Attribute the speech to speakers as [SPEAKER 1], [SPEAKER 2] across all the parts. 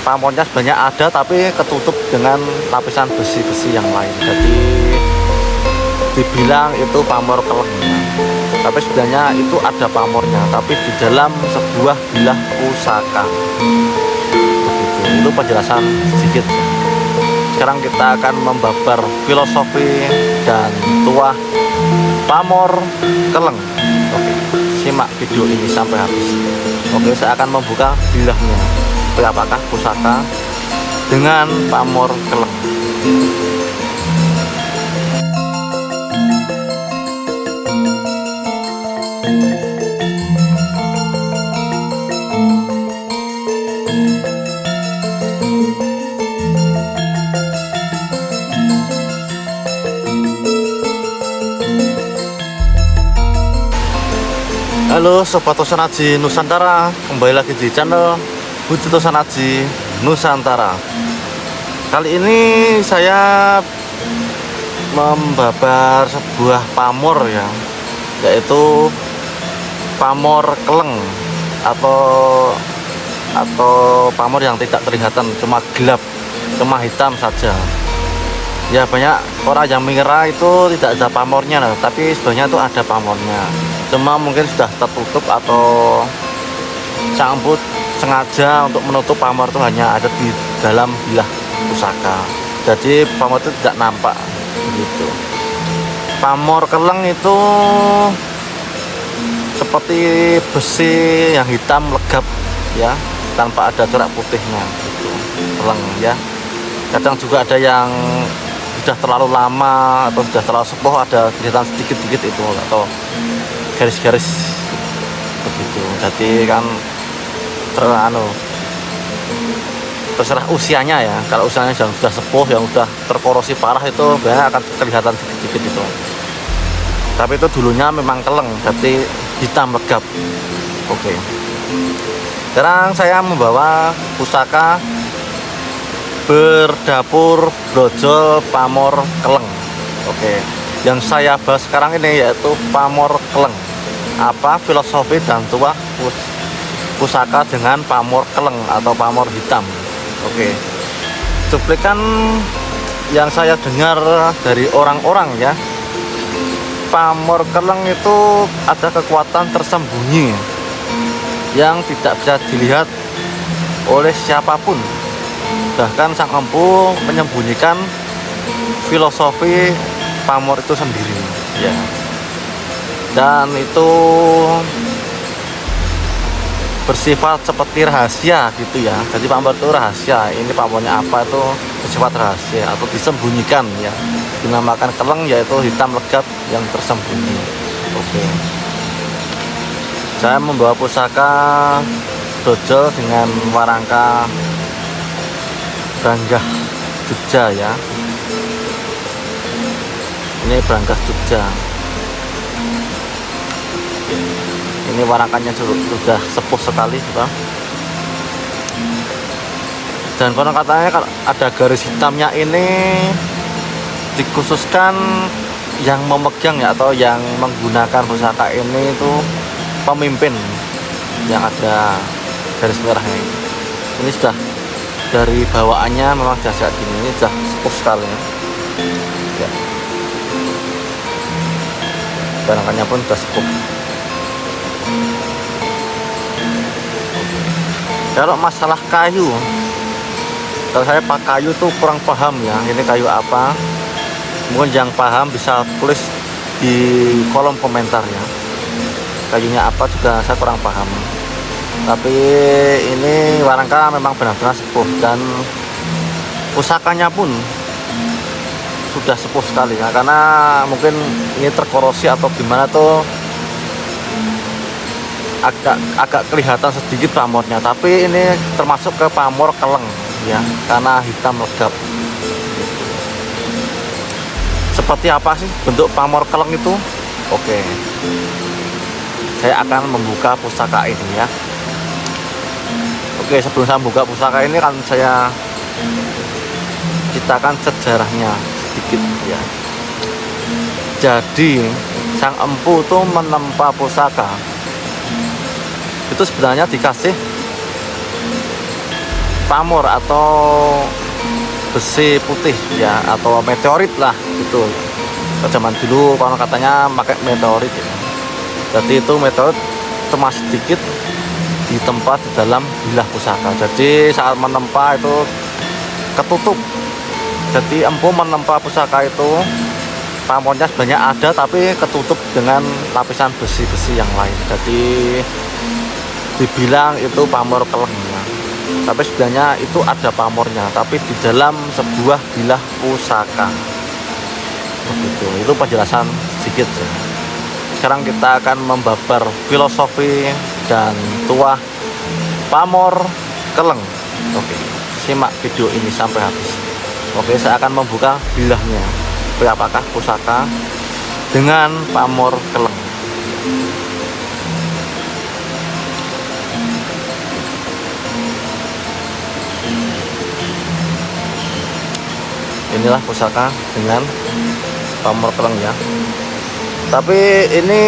[SPEAKER 1] pamornya sebenarnya ada tapi ketutup dengan lapisan besi-besi yang lain. Jadi dibilang itu pamor keleng, tapi sebenarnya itu ada pamornya, tapi di dalam sebuah bilah pusaka. Begitu. Itu penjelasan sedikit. Sekarang kita akan membabar filosofi dan tuah pamor keleng. Oke, simak video ini sampai habis. Oke, saya akan membuka bilahnya. Apakah pusaka dengan pamor keleng? Halo Sobat Tosanaji Nusantara, kembali lagi di channel Budi Tosanaji Nusantara. Kali ini saya membabar sebuah pamor ya, yaitu pamor keleng atau pamor yang tidak kelihatan, cuma gelap, cuma hitam saja. Ya, banyak orang yang mengira itu tidak ada pamornya, tapi sebenarnya itu ada pamornya, cuma mungkin sudah tertutup atau sang empu sengaja untuk menutup pamor itu hanya ada di dalam bilah pusaka. Jadi pamor itu tidak nampak begitu. Pamor keleng itu seperti besi yang hitam legap ya, tanpa ada corak putihnya gitu. Keleng ya. Kadang juga ada yang sudah terlalu lama atau sudah terlalu sepuh, ada kelihatan sedikit-sedikit itu atau garis-garis begitu. Jadi kan terserah usianya ya. Kalau usianya yang sudah sepuh, yang sudah terkorosi parah, itu biasanya akan kelihatan sedikit-sedikit itu. Tapi itu dulunya memang keleng, jadi hitam legap. Oke. Sekarang saya membawa pusaka berdapur brojol pamor keleng. Oke, yang saya bahas sekarang ini yaitu pamor keleng. Apa filosofi dan tuah pusaka dengan pamor keleng atau pamor hitam? Oke, cuplikan yang saya dengar dari orang-orang ya, pamor keleng itu ada kekuatan tersembunyi yang tidak bisa dilihat oleh siapapun. Bahkan sang empu menyembunyikan filosofi pamor itu sendiri ya. Dan itu bersifat seperti rahasia gitu ya. Jadi pamor itu rahasia. Ini pamornya apa itu bersifat rahasia atau disembunyikan ya. Dinamakan keleng, yaitu hitam legap yang tersembunyi. Oke. Saya membawa pusaka brojol dengan warangka Branggah Jogja ya. Ini Branggah Jogja. Ini warangkanya sudah sepuh sekali, Bang. Dan konon katanya ada garis hitamnya ini dikhususkan yang memegang ya, atau yang menggunakan pusaka ini itu pemimpin yang ada garis merahnya. Ini sudah dari bawaannya memang jasa gini, ini sudah sepuh sekali ya. Barangkanya pun sudah sepuh. Kalau masalah kayu, kalau saya pak kayu tuh kurang paham ya, ini kayu apa. Mungkin yang paham bisa tulis di kolom komentar ya, kayunya apa juga saya kurang paham. Tapi ini warangka memang benar-benar sepuh, dan pusakanya pun sudah sepuh sekali ya, karena mungkin ini terkorosi atau gimana tuh agak kelihatan sedikit pamornya. Tapi ini termasuk ke pamor keleng ya, karena hitam legap. Seperti apa sih bentuk pamor keleng itu? Oke, saya akan membuka pusaka ini ya. Oke, sebelum saya buka pusaka ini kan saya ceritakan sejarahnya sedikit ya. Jadi sang empu itu menempa pusaka itu sebenarnya dikasih pamor atau besi putih ya, atau meteorit lah itu. Zaman dulu kalau katanya pakai meteorit ya. Jadi itu meteorit cuma sedikit ditempa di dalam bilah pusaka. Jadi saat menempa itu ketutup. Jadi empu menempa pusaka itu pamornya sebenarnya ada tapi ketutup dengan lapisan besi-besi yang lain. Jadi dibilang itu pamor keleng ya. Tapi sebenarnya itu ada pamornya tapi di dalam sebuah bilah pusaka. Begitu. Itu penjelasan sedikit ya. Sekarang kita akan membabar filosofi dan tuah pamor keleng. Oke, simak video ini sampai habis. Oke, saya akan membuka bilahnya. Apakah pusaka dengan pamor keleng. Inilah pusaka dengan pamor keleng ya. Tapi ini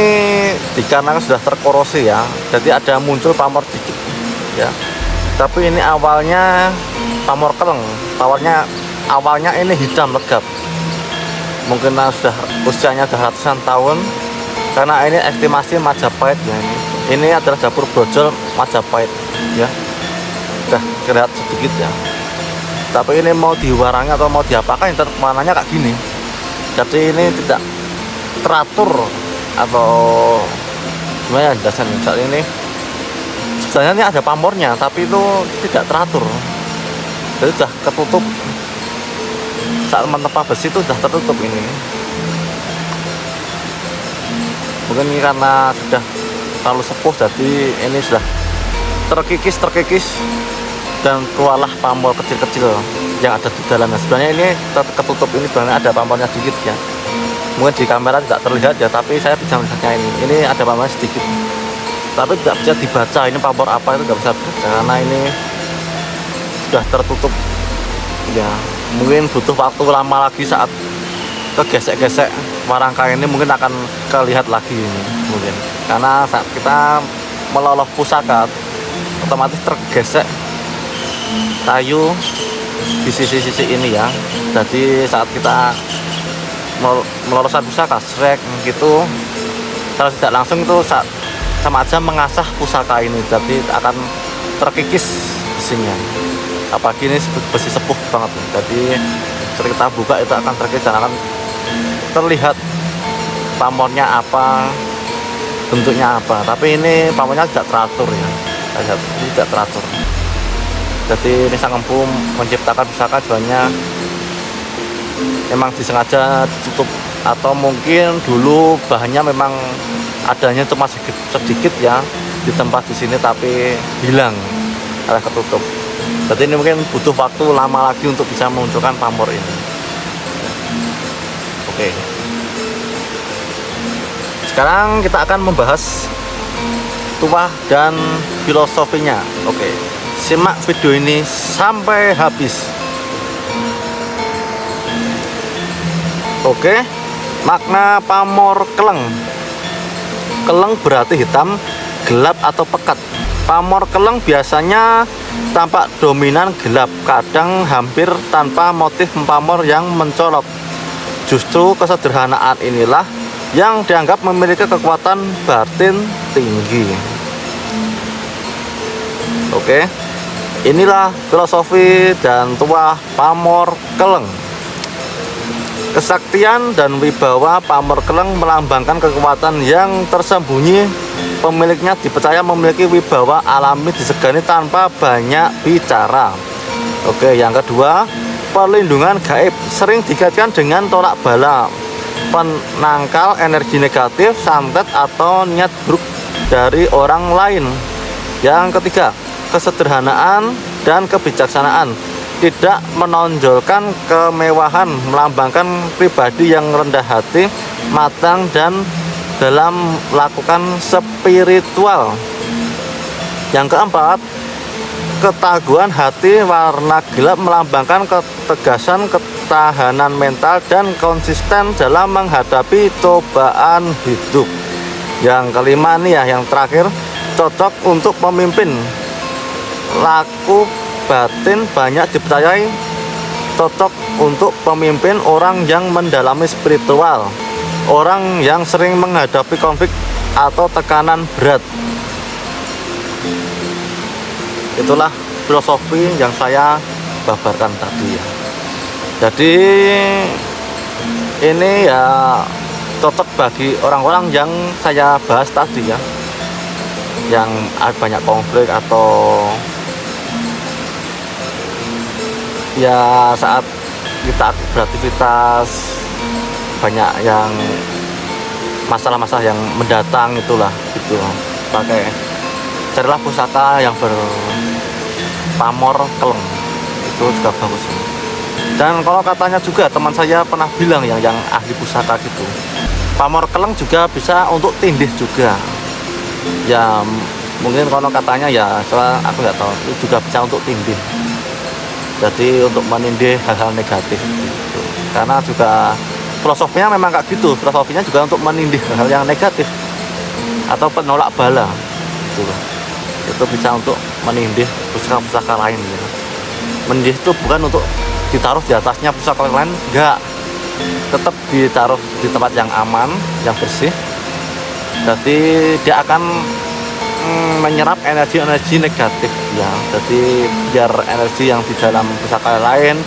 [SPEAKER 1] dikarenakan sudah terkorosi ya, jadi ada muncul pamor dikit ya. Tapi ini awalnya pamor keleng, awalnya ini hitam legap. Mungkin sudah usianya sudah ratusan tahun, karena ini estimasi Majapahit ya. Ini adalah dapur brojol Majapahit ya. Sudah kelihatan sedikit ya. Tapi ini mau diwarangi atau mau diapakan, tetap warnanya kayak gini. Jadi ini tidak teratur atau gimana dasarnya. Saat ini sebenarnya ini ada pamornya tapi itu tidak teratur, jadi sudah ketutup. Saat menempa besi itu sudah tertutup ini. Mungkin ini karena sudah terlalu sepuh, jadi ini sudah terkikis dan keluarlah pamor kecil-kecil yang ada di dalamnya. Sebenarnya ini ketutup, ini sebenarnya ada pamornya sedikit ya. Mungkin di kamera tidak terlihat ya, tapi saya bisa melihatnya ini ada pamornya sedikit. Tapi tidak bisa dibaca ini pamor apa, itu tidak bisa dibaca karena ini sudah tertutup ya. Mungkin butuh waktu lama lagi saat kegesek-gesek warangka ini mungkin akan terlihat lagi ini mungkin. Karena saat kita meloloh pusaka otomatis tergesek kayu di sisi-sisi ini ya. Jadi saat kita meloloskan pusaka srek gitu, kalau tidak langsung itu sama aja mengasah pusaka ini, jadi akan terkikis besinya. Apalagi ini besi sepuh banget, jadi ketika kita buka itu akan terkikis dan akan terlihat pamornya apa, bentuknya apa. Tapi ini pamornya tidak teratur ya, ini tidak teratur. Jadi ini sang empu menciptakan pusaka sebenarnya memang disengaja ditutup, atau mungkin dulu bahannya memang adanya cuma sedikit ya di tempat di sini tapi hilang karena ketutup. Jadi ini mungkin butuh waktu lama lagi untuk bisa memunculkan pamor ini. Oke. Sekarang kita akan membahas tuah dan filosofinya. Oke. Simak video ini sampai habis. Oke, makna pamor keleng. Keleng berarti hitam, gelap atau pekat. Pamor keleng biasanya tampak dominan gelap, kadang hampir tanpa motif pamor yang mencolok. Justru kesederhanaan inilah yang dianggap memiliki kekuatan batin tinggi. Oke, inilah filosofi dan tuah pamor keleng. Kesaktian dan wibawa pamor keleng melambangkan kekuatan yang tersembunyi. Pemiliknya dipercaya memiliki wibawa alami disegani tanpa banyak bicara. Oke, yang kedua, perlindungan gaib sering dikaitkan dengan tolak bala, penangkal energi negatif, santet atau niat buruk dari orang lain. Yang ketiga, kesederhanaan dan kebijaksanaan, tidak menonjolkan kemewahan, melambangkan pribadi yang rendah hati, matang dan dalam melakukan spiritual. Yang keempat, ketaguhan hati warna gelap melambangkan ketegasan, ketahanan mental dan konsisten dalam menghadapi cobaan hidup. Yang kelima nih ya, yang terakhir, cocok untuk pemimpin, laku batin banyak dipercayai cocok untuk pemimpin orang yang mendalami spiritual, orang yang sering menghadapi konflik atau tekanan berat. Itulah filosofi yang saya babarkan tadi ya. Jadi ini ya cocok bagi orang-orang yang saya bahas tadi ya, yang ada banyak konflik atau ya saat kita beraktivitas banyak yang masalah-masalah yang mendatang itulah gitu. Carilah pusaka yang berpamor keleng, itu juga bagus. Dan kalau katanya juga teman saya pernah bilang yang ahli pusaka gitu, pamor keleng juga bisa untuk tindih juga ya. Mungkin kalau katanya ya, soalnya aku nggak tahu, itu juga bisa untuk tindih, jadi untuk menindih hal-hal negatif gitu. Karena juga filosofinya memang kayak gitu, filosofinya juga untuk menindih hal yang negatif atau penolak bala gitu. Itu bisa untuk menindih pusaka-pusaka lain gitu. Menindih itu bukan untuk ditaruh di atasnya pusaka lain, enggak, tetap ditaruh di tempat yang aman, yang bersih. Jadi dia akan menyerap energi-energi negatif ya. Jadi biar energi yang di dalam pusaka lain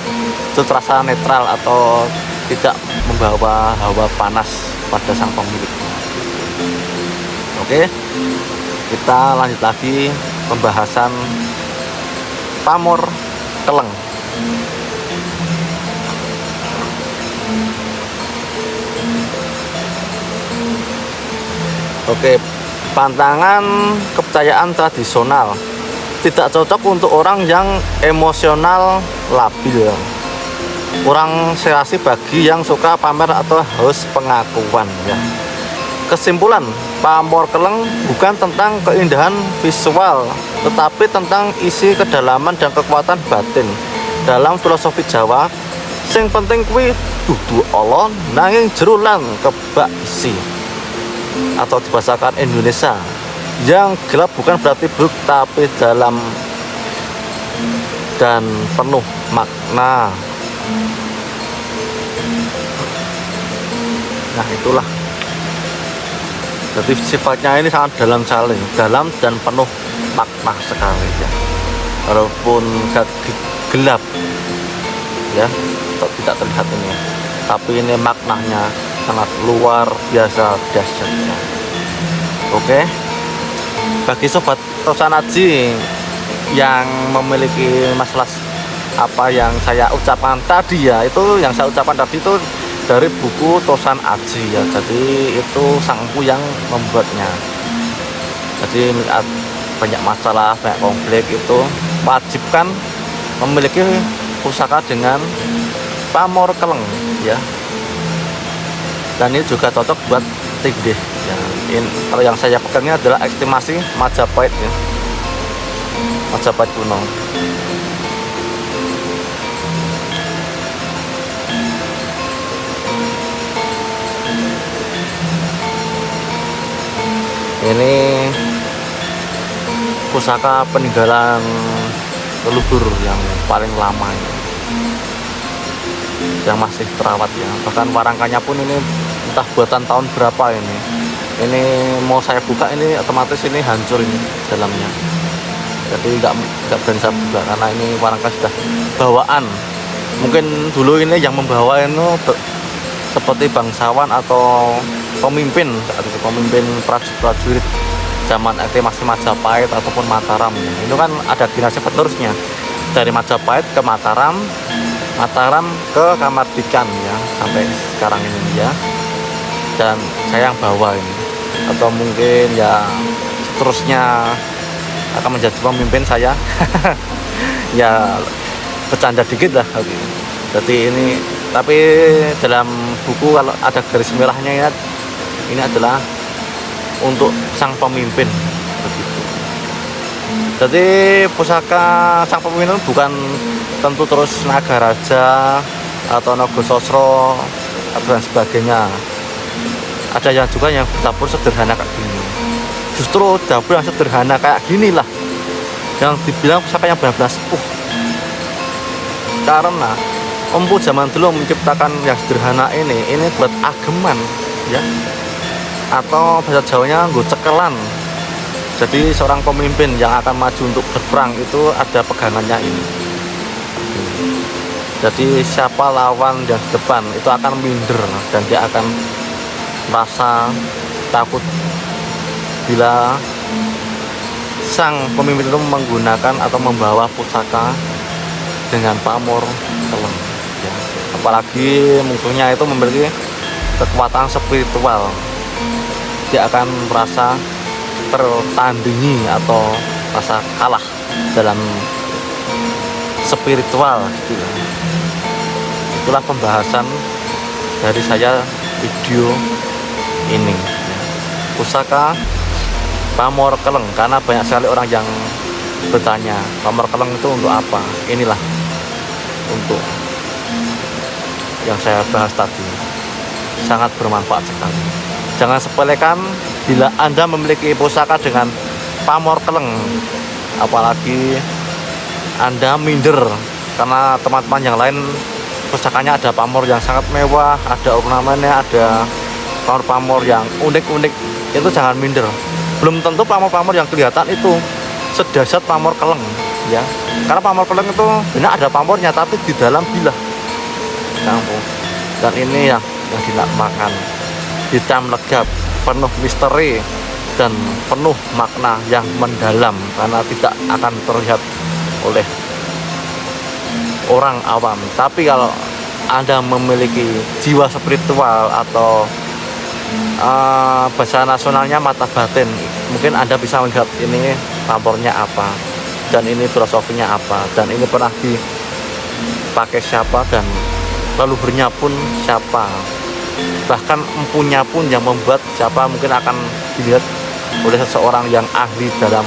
[SPEAKER 1] itu terasa netral atau tidak membawa hawa panas pada sang pemilik. Oke, kita lanjut lagi pembahasan pamor keleng. Oke, pantangan kepercayaan tradisional tidak cocok untuk orang yang emosional labil, kurang serasi bagi yang suka pamer atau haus pengakuan ya. Kesimpulan, pamor keleng bukan tentang keindahan visual, tetapi tentang isi kedalaman dan kekuatan batin. Dalam filosofi Jawa, sing penting kuwi dudu Allah nanging jero lan kebak isi. Atau dibahasakan Indonesia, yang gelap bukan berarti buruk, tapi dalam dan penuh makna. Nah itulah, jadi sifatnya ini sangat dalam dan penuh makna sekali ya. Walaupun gelap ya, tidak terlihat ini, tapi ini maknanya sangat luar biasa dahsyatnya. Oke, bagi sobat Tosanaji yang memiliki masalah apa yang saya ucapkan tadi ya, itu yang saya ucapkan tadi itu dari buku Tosan Aji ya. Jadi itu sang empu yang membuatnya. Jadi banyak masalah, banyak konflik, itu wajibkan memiliki pusaka dengan pamor keleng ya. Dan ini juga cocok buat tindih ya. Kalau yang saya pegangnya adalah estimasi Majapahit ya, Majapahit kuno. Ini pusaka peninggalan leluhur yang paling lama ya, yang masih terawat ya. Bahkan warangkanya pun ini entah buatan tahun berapa ini. Ini mau saya buka ini otomatis ini hancur ini dalamnya. Jadi nggak berani saya buka karena ini warangka sudah bawaan. Mungkin dulu ini yang membawa itu seperti bangsawan atau pemimpin saat itu, pemimpin prajurit zaman masih Majapahit ataupun Mataram. Itu kan ada dinasti penerusnya dari Majapahit ke Mataram, Mataram ke Kamardikan ya, sampai sekarang ini ya. Dan saya yang bawa ini, atau mungkin ya seterusnya akan menjadi pemimpin saya. Ya bercanda dikit lah. Jadi ini, tapi dalam buku kalau ada garis merahnya ya, ini adalah untuk sang pemimpin begitu. Jadi pusaka sang pemimpin bukan tentu terus naga raja atau naga sosro atau dan sebagainya. Ada yang juga yang dapur sederhana kayak gini. Justru dapur yang sederhana kayak gini lah yang dibilang pusaka yang benar-benar sepuh. karena empu zaman dulu menciptakan yang sederhana ini buat ageman ya, atau bahasa Jawanya nggo cekelan. Jadi seorang pemimpin yang akan maju untuk berperang itu ada pegangannya ini. Jadi siapa lawan yang di depan itu akan minder dan dia akan merasa takut bila sang pemimpin itu menggunakan atau membawa pusaka dengan pamor keleng ya. Apalagi musuhnya itu memiliki kekuatan spiritual, dia akan merasa tertandingi atau rasa kalah dalam spiritual gitu ya. Itulah pembahasan dari saya video ini ya. Pusaka pamor keleng, karena banyak sekali orang yang bertanya pamor keleng itu untuk apa. Inilah untuk yang saya bahas tadi, sangat bermanfaat sekali. Jangan sepelekan bila Anda memiliki pusaka dengan pamor keleng, apalagi Anda minder karena teman-teman yang lain pusakanya ada pamor yang sangat mewah, ada ornamennya, ada pamor-pamor yang unik-unik. Itu jangan minder. Belum tentu pamor-pamor yang kelihatan itu sedahsyat pamor keleng ya, karena pamor keleng itu benar ada pamornya, tapi di dalam bilah campur. Dan ini yang dinamakan hitam legap, penuh misteri dan penuh makna yang mendalam, karena tidak akan terlihat oleh orang awam. Tapi kalau Anda memiliki jiwa spiritual atau bahasa nasionalnya mata batin, mungkin Anda bisa melihat ini pamornya apa, dan ini filosofinya apa, dan ini pernah dipakai siapa, dan leluhurnya pun siapa, bahkan empunya pun yang membuat siapa, mungkin akan dilihat oleh seseorang yang ahli dalam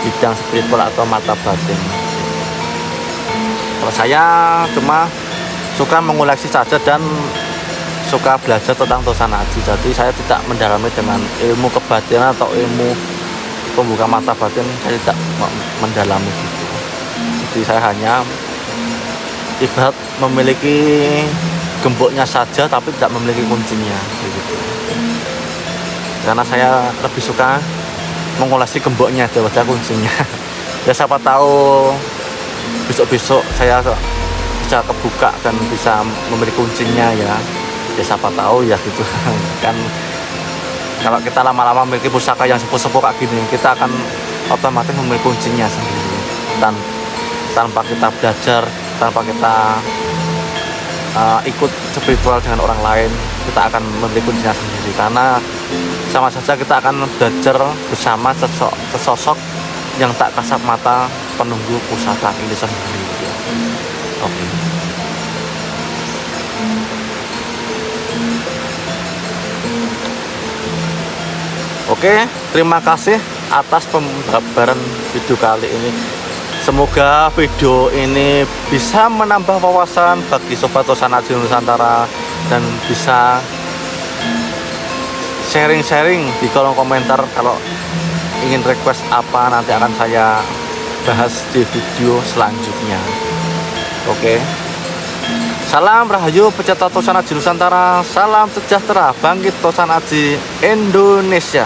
[SPEAKER 1] bidang spiritual atau mata batin. Kalau saya cuma suka mengoleksi saja dan suka belajar tentang Tosan Aji, jadi saya tidak mendalami dengan ilmu kebatinan atau ilmu pembuka mata batin, saya tidak mendalami gitu. Jadi saya hanya ibarat memiliki gemboknya saja tapi tidak memiliki kuncinya gitu. Karena saya lebih suka mengoleksi gemboknya daripada kuncinya. Ya siapa tahu besok-besok saya bisa kebuka dan bisa memiliki kuncinya ya. Ya siapa tahu ya gitu kan. Kalau kita lama-lama memiliki pusaka yang sepuh-sepuh kayak gini, kita akan otomatis memiliki kuncinya sendiri, dan tanpa kita belajar, tanpa kita ikut spiritual dengan orang lain, kita akan memiliki kuncinya sendiri. Karena sama saja kita akan belajar bersama sesosok yang tak kasat mata penunggu pusaka ini sendiri ya. Oke. Oke, terima kasih atas pembahasan video kali ini. Semoga video ini bisa menambah wawasan bagi Sobat Tosan Aji Nusantara, dan bisa sharing-sharing di kolom komentar. Kalau ingin request apa, nanti akan saya bahas di video selanjutnya. Oke. Salam Rahayu pecinta Tosan Aji Nusantara, salam sejahtera bangkit Tosan Aji Indonesia.